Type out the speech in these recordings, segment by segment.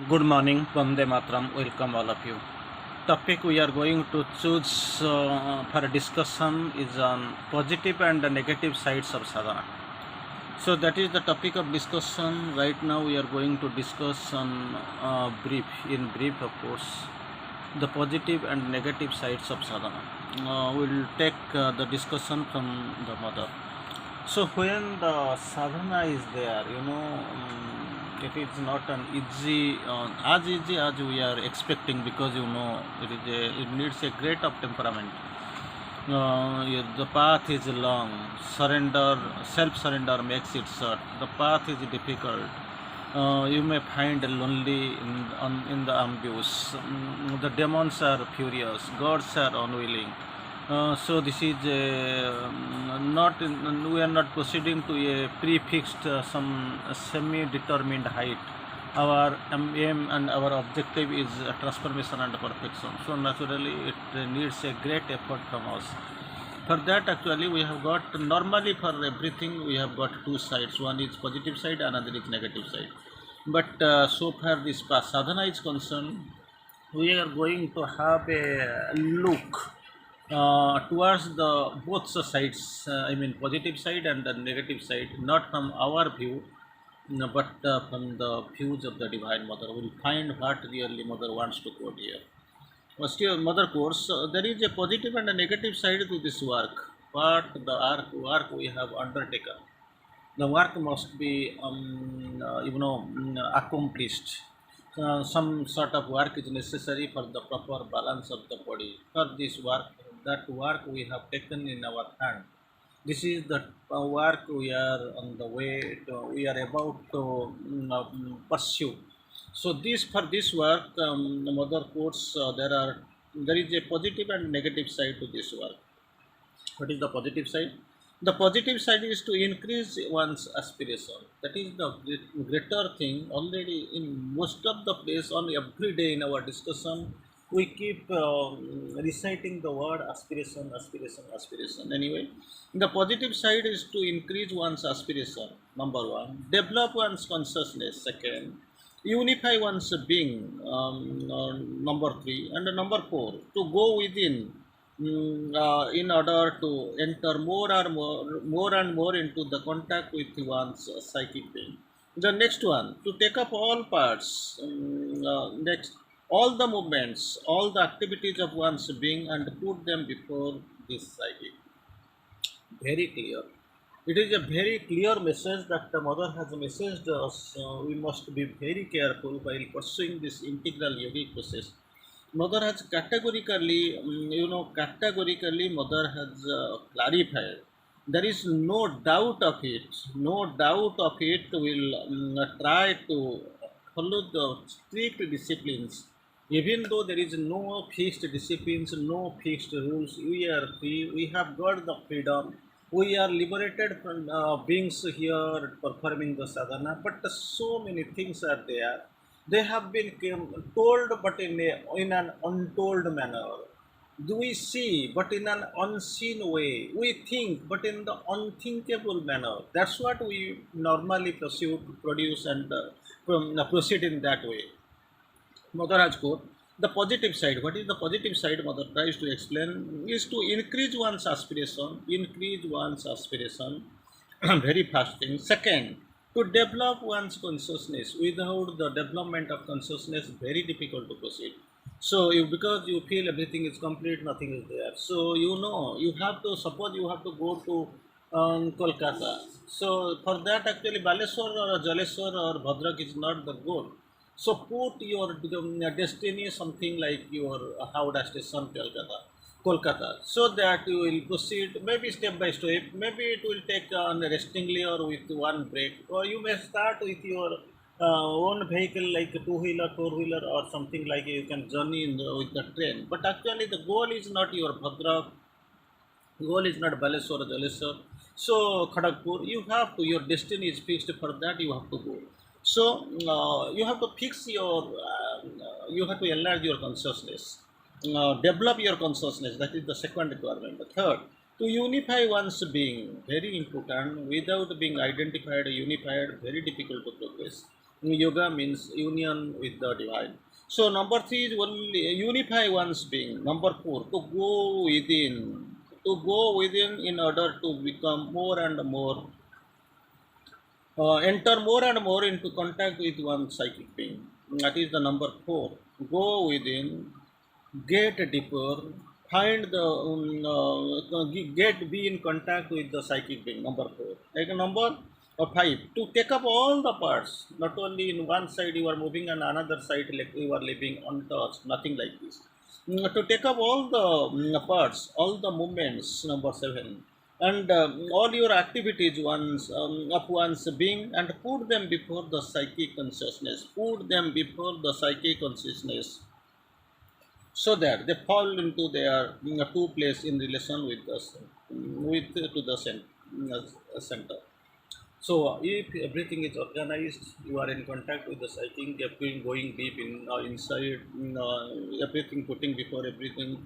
Good morning, Vande Matram. Welcome all of you. Topic we are going to choose for a discussion is on positive and negative sides of sadhana. So that is the topic of discussion. Right now we are going to discuss on in brief of course, the positive and negative sides of sadhana. We'll take the discussion from the mother. So when the sadhana is there, it is not an easy as we are expecting, because it needs a great of temperament. The path is long. Self surrender makes it short. The path is difficult. You may find lonely in the ambush. The demons are furious. Gods are unwilling. So this is not we are not proceeding to a prefixed some semi-determined height. Our aim and our objective is transformation and perfection. So naturally, it needs a great effort from us. For that, actually, we have got normally for everything we have got two sides. One is positive side, another is negative side. But so far this sadhana is concerned, we are going to have a look towards the both the sides. I mean positive side and the negative side, not from our view, no, but from the views of the Divine Mother. We will find what really Mother wants to quote here. Still, Mother quotes, there is a positive and a negative side to this work. What the work we have undertaken. The work must be, accomplished. Some sort of work is necessary for the proper balance of the body. For this work, that work we have taken in our hand. This is the work we are on the way to, we are about to pursue. So this work, the mother quotes, there is a positive and negative side to this work. What is the positive side? The positive side is to increase one's aspiration. That is the greater thing. Already in most of the place, on every day in our discussion, we keep reciting the word aspiration, aspiration, aspiration. Anyway, the positive side is to increase one's aspiration. Number one, develop one's consciousness. Second, unify one's being. Number three, and number four, to go within, in order to enter more and more into the contact with one's psychic being. The next one, to take up all parts, next, all the movements, all the activities of one's being and put them before this psychic. Very clear. It is a very clear message that the mother has messaged us. We must be very careful while pursuing this integral yogic process. Mother has categorically, Mother has clarified. There is no doubt of it. No doubt of it. Will try to follow the strict disciplines. Even though there is no fixed disciplines, no fixed rules, we are free. We have got the freedom. We are liberated from beings here performing the sadhana. But so many things are there. They have been told, but in an untold manner. Do we see, but in an unseen way? We think, but in the unthinkable manner. That's what we normally produce and proceed in that way. Mother has quote, the positive side. What is the positive side? Mother tries to explain is to increase one's aspiration, very fast thing. Second, to develop one's consciousness. Without the development of consciousness, very difficult to proceed. So, because you feel everything is complete, nothing is there. So, you have to, suppose you have to go to Kolkata. So, for that, actually, Baleswar or Jaleswar or Bhadrak is not the goal. So, put your destiny something like your Howrah station, Kolkata, so that you will proceed maybe step by step. Maybe it will take restingly or with one break, or you may start with your own vehicle like a two-wheeler, four-wheeler, or something like you can journey with the train. But actually, the goal is not your Bhadra, goal is not Baleswar or Jaleswar. So, Kharagpur, you have to, your destiny is fixed, for that you have to go. So, you have to fix you have to enlarge your consciousness, develop your consciousness. That is the second requirement. The third, to unify one's being, very important. Without being identified, unified, very difficult to progress. Yoga means union with the divine. So number three is only unify one's being. Number four, to go within. To go within in order to become more and more, enter more and more into contact with one psychic being. That is the number four. Go within, get deeper, find the get be in contact with the psychic being. Number four. Like number five, to take up all the parts. Not only in one side you are moving and another side like you are living untouched. Nothing like this. To take up all the parts, all the movements. Number seven, and all your activities once of one's being, and put them before the psychic consciousness. Put them before the psychic consciousness, so that they fall into their two place in relation with the with to the center. So if everything is organized, you are in contact with the psychic, going deep in inside, everything putting before everything,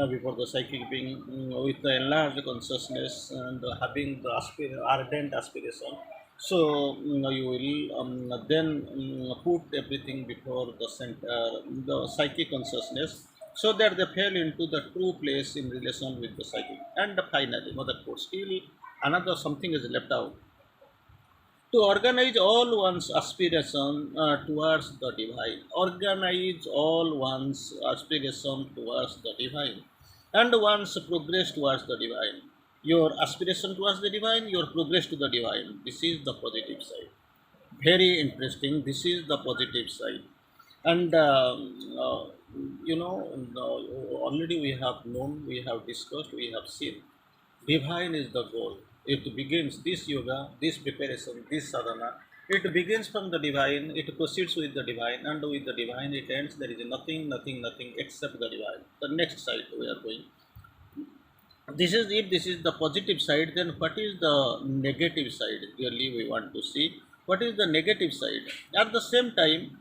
before the psychic being, with the enlarged consciousness and having the ardent aspiration. So you will then put everything before the center, the psychic consciousness, so that they fell into the true place in relation with the psychic. And finally, mother code, still another something is left out, to organize all one's aspiration towards the divine. Organize all one's aspiration towards the divine, and one's progress towards the divine. Your aspiration towards the divine, your progress to the divine. This is the positive side. Very interesting. This is the positive side. And already we have known, we have discussed, we have seen. Divine is the goal. It begins this yoga, this preparation, this sadhana. It begins from the divine, it proceeds with the divine, and with the divine it ends. There is nothing, nothing, nothing except the divine. The next side we are going. This is if this is the positive side, then what is the negative side? Really, we want to see what is the negative side. At the same time,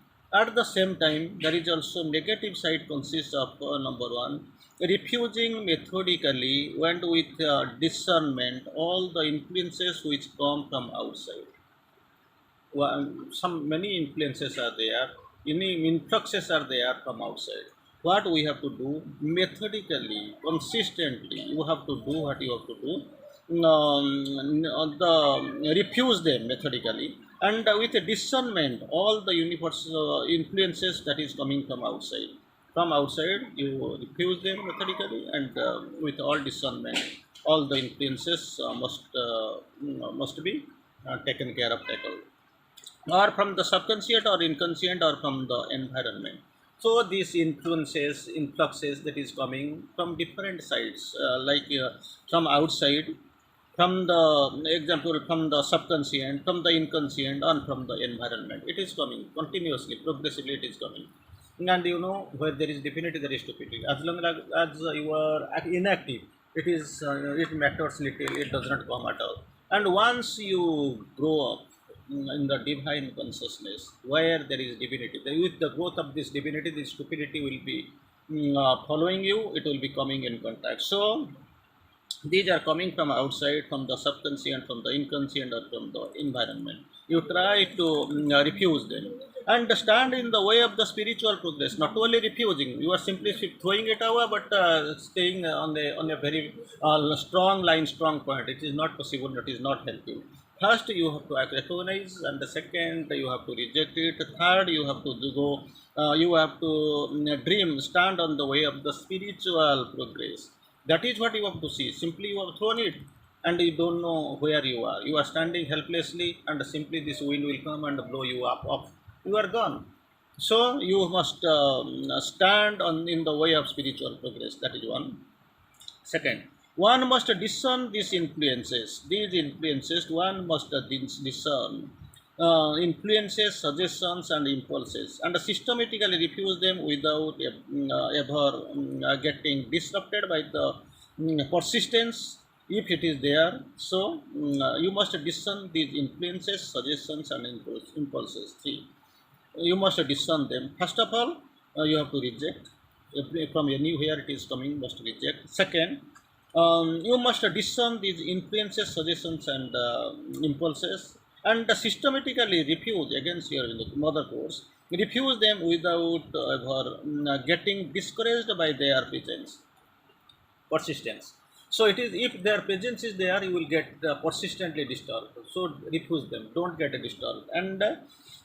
there is also negative side consists of number one, refusing methodically and with discernment all the influences which come from outside. Some many influences are there, many influxes are there from outside. What we have to do, methodically, consistently, you have to do what you have to do. Refuse them methodically, and with a discernment all the universe influences that is coming from outside. From outside you refuse them methodically, and with all discernment all the influences must be taken care of, tackled, or from the subconscious or inconscient or from the environment. So these influences, influxes that is coming from different sides, from outside, from the example, from the subconscient, from the inconscient, and from the environment. It is coming continuously, progressively. It is coming, and where there is divinity, there is stupidity. As long as you are inactive, it matters little. It does not come at all. And once you grow up in the divine consciousness, where there is divinity, with the growth of this divinity, this stupidity will be following you. It will be coming in contact. So these are coming from outside, from the subconscient, from the inconscient, or from the environment. You try to refuse them and stand in the way of the spiritual progress. Not only refusing, you are simply throwing it away, but staying on a very strong line, strong point. It is not possible. It is not helpful. First, you have to recognize, and the second, you have to reject it. Third, you have to go. You have to dream, stand on the way of the spiritual progress. That is what you have to see. Simply you have thrown it and you don't know where you are. You are standing helplessly, and simply this wind will come and blow you up. You are gone. So you must stand in the way of spiritual progress. That is one. Second, one must discern these influences. These influences, one must discern influences, suggestions, and impulses, and systematically refuse them without ever getting disrupted by the persistence, if it is there. So you must discern these influences, suggestions, and impulses. Three, you must discern them. First of all, you have to reject. From anywhere it is coming, must reject. Second, you must discern these influences, suggestions, and impulses. and systematically refuse against your mother course, refuse them without ever getting discouraged by their presence, persistence. So it is, if their presence is there, you will get persistently disturbed. So refuse them, don't get disturbed, and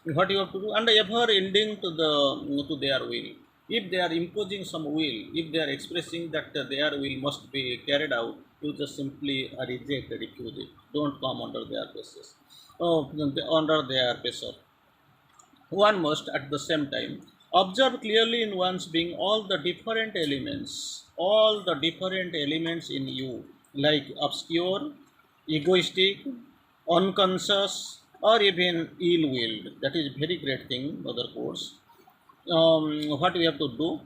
what you have to do, and ever ending to their will. If they are imposing some will, if they are expressing that their will must be carried out, you just simply reject, refuse it. Don't come under their pressure. Oh, under their pressure. One must, at the same time, observe clearly in one's being all the different elements in you, like obscure, egoistic, unconscious, or even ill-willed. That is very great thing, other course. What we have to do,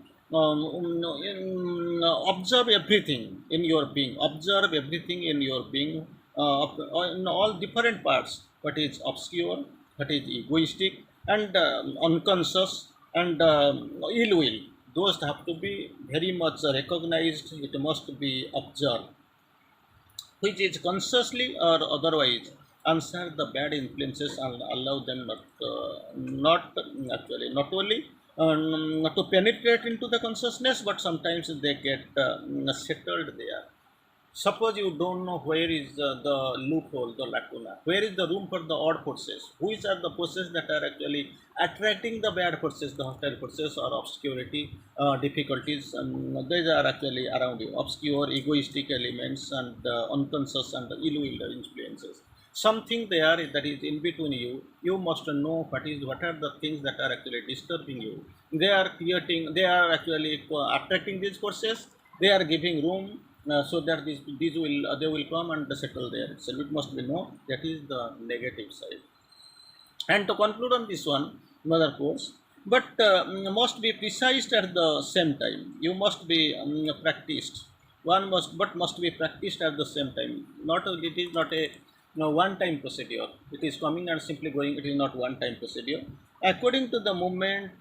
observe everything in your being, observe everything in your being, in all different parts, what is obscure, what is egoistic, and unconscious, and ill will. Those have to be very much recognized, it must be observed, which is consciously or otherwise answer the bad influences and allow them not actually, not only to penetrate into the consciousness, but sometimes they get settled there. Suppose you don't know where is the loophole, the lacuna, where is the room for the odd forces, which are the forces that are actually attracting the bad forces, the hostile forces, or obscurity, difficulties, these are actually around you, obscure, egoistic elements, and unconscious and ill-will influences. Something there that is in between you. You must know what are the things that are actually disturbing you. They are creating. They are actually attracting these forces. They are giving room so that these will they will come and settle there. So it must be known that is the negative side. And to conclude on this one, another course, but must be precise at the same time. You must be practiced. One must be practiced at the same time. Not it is not a one-time procedure. It is coming and simply going. It is not one-time procedure. According to the moment,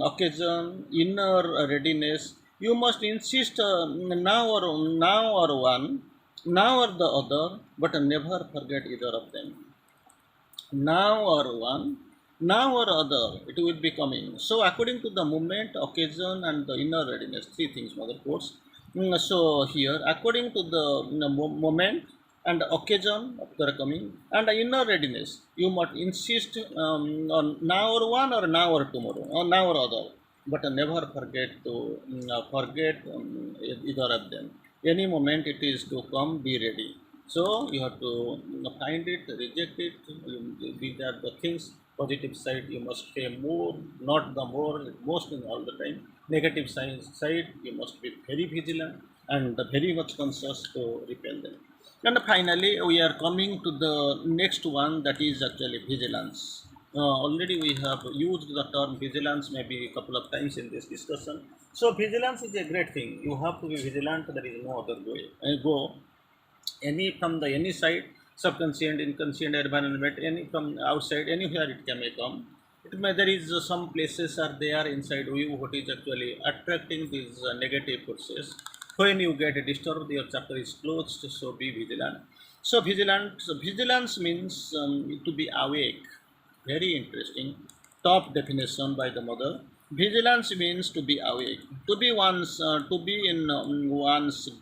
occasion, inner readiness, you must insist now or the other, but never forget either of them. Now or one, now or other, it will be coming. So according to the moment, occasion, and the inner readiness, three things, mother course. So here, according to the moment and occasion of the coming and the inner readiness, you must insist on now or one, or now or tomorrow, or now or other, but never forget either of them. Any moment it is to come, be ready. So you have to find it, reject it. These are the things. Positive side, you must say more, not the more, most in all the time. Negative side, you must be very vigilant and very much conscious to repel them. And finally, we are coming to the next one, that is actually vigilance. Already we have used the term vigilance maybe a couple of times in this discussion. So vigilance is a great thing. You have to be vigilant. There is no other way. Go any from the any side, subconscient, inconscient, environment, any from outside, anywhere it can may come. It may, there is some places are there inside you what is actually attracting these negative forces. When you get disturbed, your chapter is closed. So be vigilant. So vigilance means to be awake. Very interesting. Top definition by the mother. Vigilance means to be awake, to be in one's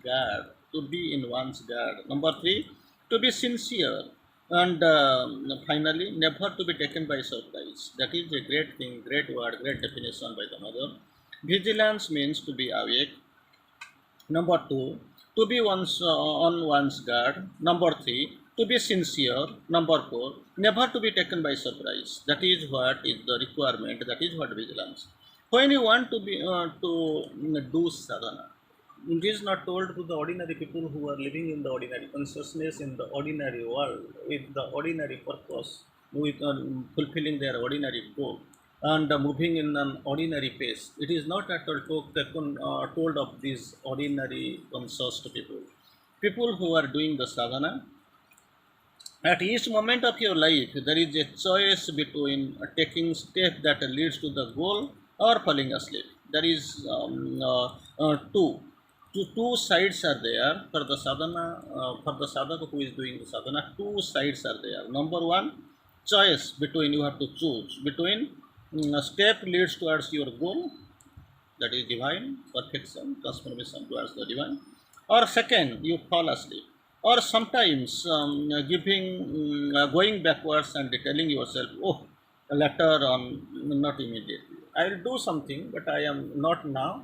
guard, to be in one's guard. Number three, to be sincere, and finally, never to be taken by surprise. That is a great thing, great word, great definition by the mother. Vigilance means to be awake. Number two, to be on one's guard. Number three, to be sincere. Number four, never to be taken by surprise. That is what is the requirement. That is what vigilance. When you want to be do sadhana, it is not told to the ordinary people who are living in the ordinary consciousness in the ordinary world with the ordinary purpose, with fulfilling their ordinary goal and moving in an ordinary pace. It is not at all told of these ordinary conscious people. People who are doing the sadhana, at each moment of your life, there is a choice between taking step that leads to the goal or falling asleep. There is two sides are there for the sadhana, for the sadhaka who is doing the sadhana. Two sides are there. Number one, choice between, you have to choose between a step leads towards your goal, that is divine perfection, transformation towards the divine, or second, you fall asleep, or sometimes going backwards and telling yourself, oh, later on, not immediately. I'll do something, but I am not now.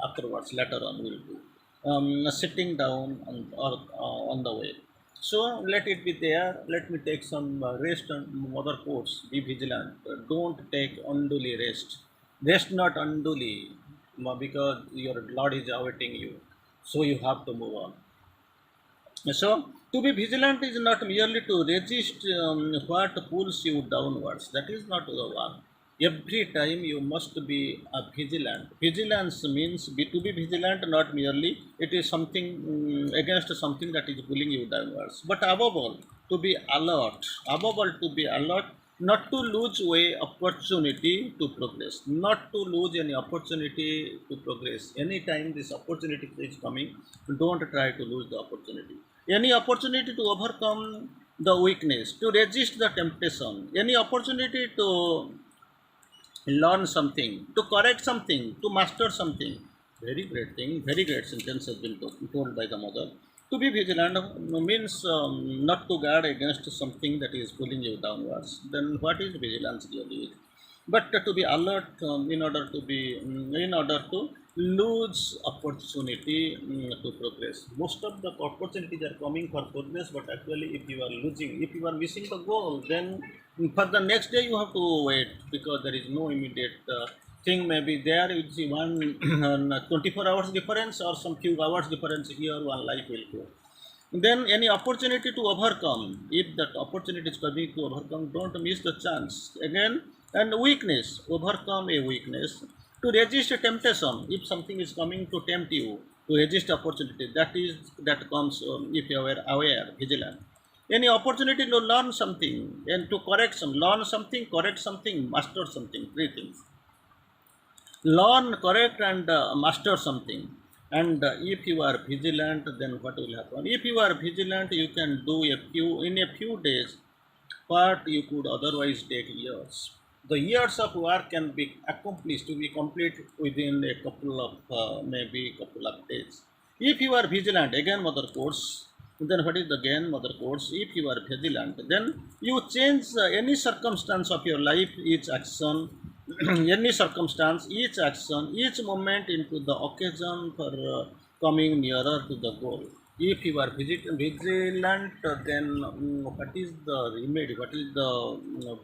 Afterwards, later on, will do. Sitting down on the way. So let it be there. Let me take some rest on other course. Be vigilant. Don't take unduly rest. Rest not unduly, because your Lord is awaiting you. So you have to move on. So, to be vigilant is not merely to resist what pulls you downwards. That is not the one. Every time you must be vigilant. Vigilance means to be vigilant, not merely it is something against something that is pulling you downwards. But above all, to be alert. Above all, to be alert, not to lose way opportunity to progress. Not to lose any opportunity to progress. Anytime this opportunity is coming, don't try to lose the opportunity. Any opportunity to overcome the weakness, to resist the temptation, any opportunity to learn something, to correct something, to master something. Very great thing, very great sentence has been told by the mother. To be vigilant means not to guard against something that is pulling you downwards. Then what is vigilance really? But to be alert in order to lose opportunity to progress. Most of the opportunities are coming for progress, but actually if you are losing, if you are missing the goal, then for the next day you have to wait, because there is no immediate thing. Maybe there you see one 24 hours difference or some few hours difference here, one life will go. Then any opportunity to overcome, if that opportunity is coming to overcome, don't miss the chance. Again, and weakness, overcome a weakness. To resist a temptation, if something is coming to tempt you, to resist opportunity, that comes if you are aware, vigilant. Any opportunity to learn something and to learn something, correct something, master something, three things. Learn, correct, and master something. And if you are vigilant, then what will happen? If you are vigilant, you can do in a few days what you could otherwise take years. The years of work can be accomplished to be complete within a couple of maybe couple of days. If you are vigilant, again mother course, then what is the again mother course? If you are vigilant, then you change any circumstance of your life, each action, any circumstance, each action, each moment into the occasion for coming nearer to the goal. If you are vigilant, then what is the remedy? What is the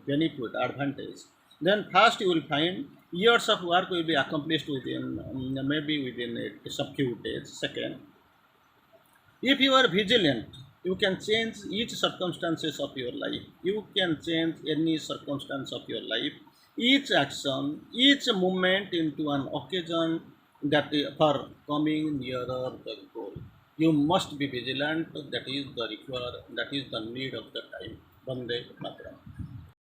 benefit, advantage? Then first you will find years of work will be accomplished within maybe within a few days. Second, if you are vigilant, you can change each circumstances of your life. You can change any circumstance of your life, each action, each movement into an occasion that for coming nearer the goal. You must be vigilant. That is the need of the time. Bande Matram.